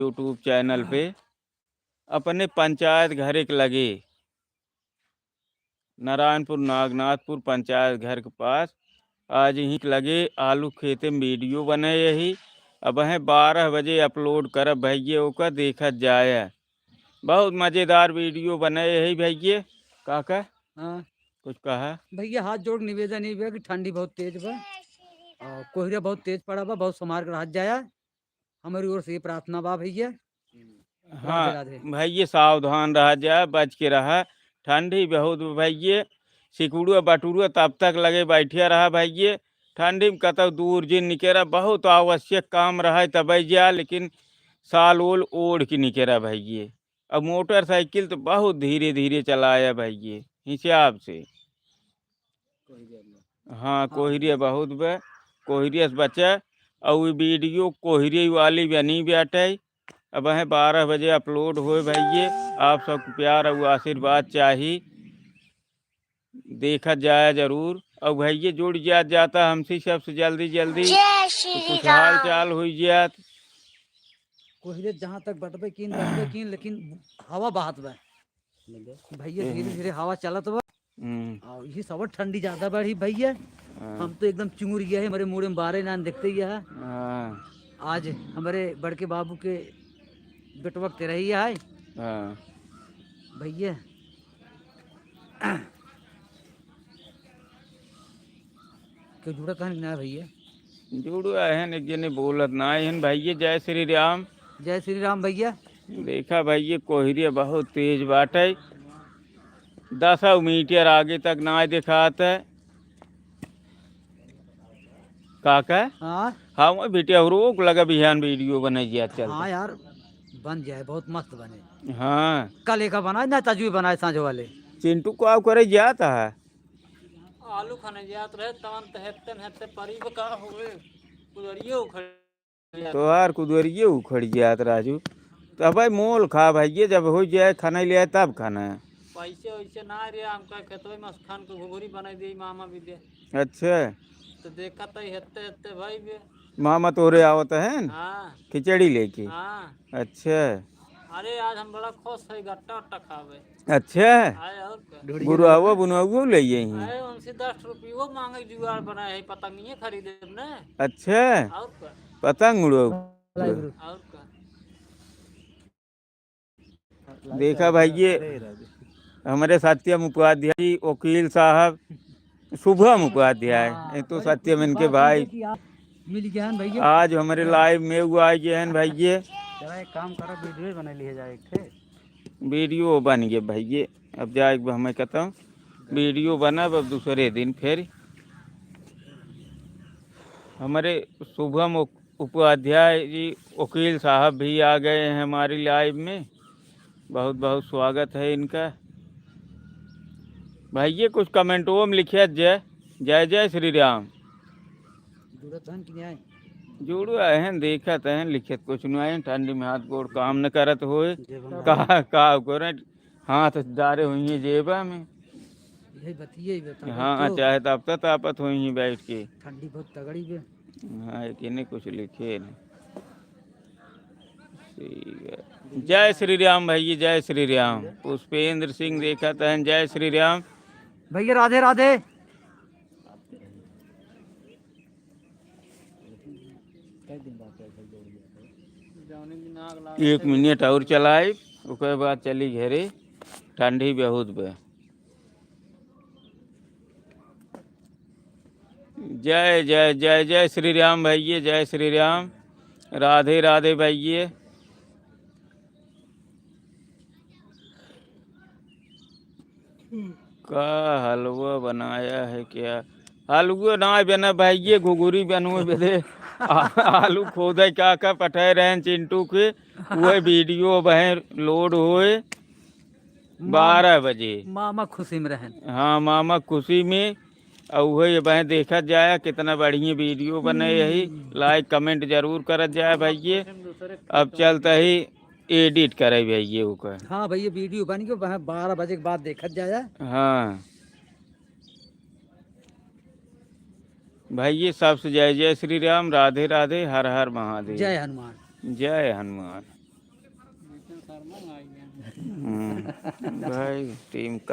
YouTube channel पे अपने पंचायत घर एक लगे नारायणपुर नागनाथपुर पंचायत घर के पास आज ही लगे आलू खेते में वीडियो बने यही अब है 12 बजे अपलोड कर भैये ओका देखा जाए। बहुत मज़ेदार वीडियो बने यही भैये काका। हाँ कुछ कहा भैया, हाथ जोड़ निवेदन ही कि ठंडी बहुत तेज बा और कोहरा बहुत तेज पड़ा बा, बहुत संभाल कर हाथ जाया। हमारी ओर से ये प्रार्थना बा भैया। हाँ राधे राधे। भैये सावधान रहा जाए, बच के रहा, ठंडी बहुत भैये। सिकुड़ुआ बटुरुआ तब तक लगे बैठिया रहा भैये। ठंडी में कतौ दूर जिन निकेरा बहुत आवश्यक काम रहा तब जा, लेकिन साल ओल ओढ़ के निकेरा भैये। अब मोटरसाइकिल तो बहुत धीरे धीरे चलाया भैये हिसाब से। हाँ कोहरिया बहुत बे, कोहरिया से बचा। और वीडियो कोहरे वाली बनी बैठे अब है 12 बजे अपलोड हो भैये। आप सबको प्यार और आशीर्वाद चाहिए, देखा जाए जरूर। और भैये जुड़ जाता हमसे सबसे जल्दी जल्दी तो कुछ हाल चाल हो जात। कोहरे जहाँ तक बटबे कीन लेकिन हवा बहत बा भैया, धीरे धीरे हवा चलत बा और ये सब ठंडी ज्यादा बढ़ी भैया। हम तो एकदम चुंगुर गया है, हमारे मुड़े में बारे नान दिखते ही है। आज हमारे बड़के बाबू के बेटवक ते रही है भैया। क्यों जुड़ा कहां ना भैया? जुड़ो है एक जने बोलत ना है भैया। जय श्री राम। जय श्री राम भैया। देखा भैया कोहरिया बहुत तेज बाटे, 10 मीटर आगे तक ना दिखाता है काका। हाँ मैं बेटे रोक लगा बिहान वीडियो बना चल। हाँ यार बन जाए, बहुत मस्त बने। हाँ कल एक बनाए ना, तजुई बनाए सांझो वाले। चिंटू को आप करे जाता है आलू खाने जात रहे तवन हेते परीब का होए कुदरियो उखड़ तो यार कुदरिये उखड़ जात राजू। तो भाई मोल खा भैया, जब हो जाए खाना लिया तब खाना है। पैसे वैसे ना रे, हमका खेतवे में खान को घुघुरी बनाई दे मामा भी दे। अच्छा तो देखा तो हेते हेते भाई बे मामा तोरे आवत है हाँ खिचड़ी लेके। हाँ। अच्छा अरे आज हम बड़ा खुश है, गट्टा वट्टा खावे। अच्छा आए और गुरुआवा बुनुआ ले यही। आए उनसे 10 रुपये मांगे, जुगाड़ बनाए है, पतंगिए खरीदे ने। अच्छा और का पतंग उड़ो। और का देखा भैया हमारे सत्यम उपाध्याय जी, वकील साहब शुभम उपाध्याय, ये तो सत्यम इनके भाई मिल गया है भैया। आज हमारे लाइव में हुआ आ गए हैं भैया। जरा एक काम करो, वीडियो बना लिए जाए थे। वीडियो बन गए भैया। अब जाए हमें कहता हूँ वीडियो बना अब दूसरे दिन फिर हमारे शुभम उपाध्याय जी वकील साहब भी आ गए हैं हमारी लाइव में। बहुत बहुत स्वागत है इनका भैया। कुछ कमेंटों में लिखे जय जय जय श्री राम। जुड़ो हैं देखा हैं लिखत कुछ नहीं आए। ठंडी में हाथ गोड़ काम न करत होए का करे, हाथ डारे हुई जेबा में। हाँ चाहे तब तक तापत हुई बैठ के। ठंडी बहुत तगड़ी है। हाँ कि कुछ लिखे नहीं। ठीक है जय श्री राम भैया, जय श्री राम। पुष्पेंद्र सिंह देखा था जय श्री राम भैया। राधे राधे। 1 मिनट और चलाए उसके बाद चली घेरे। ठंडी बहुत बे। जय जय जय जय श्री राम भैया, जय श्री राम। राधे राधे भैया। का हलवा बनाया है क्या? हलवा ना बना भैया, घुघुरी बनवे बेदे। आलू खोदे का पटे रहे चिंटू के, वह वीडियो वह लोड हुए 12 बजे। मामा खुशी में रहें। हाँ मामा खुशी में। और वही वह देखा जाए कितना बढ़िया वीडियो बने यही। लाइक कमेंट जरूर कर जाए भैया। अब चलता ही एडिट करे भैया वो का। हाँ भैया वीडियो बन के 12 बजे के बाद देखा जाए। हाँ भैया सबसे जय जय श्री राम, राधे राधे, हर हर महादेव, जय हनुमान। जय हनुमान। भाई टीम कल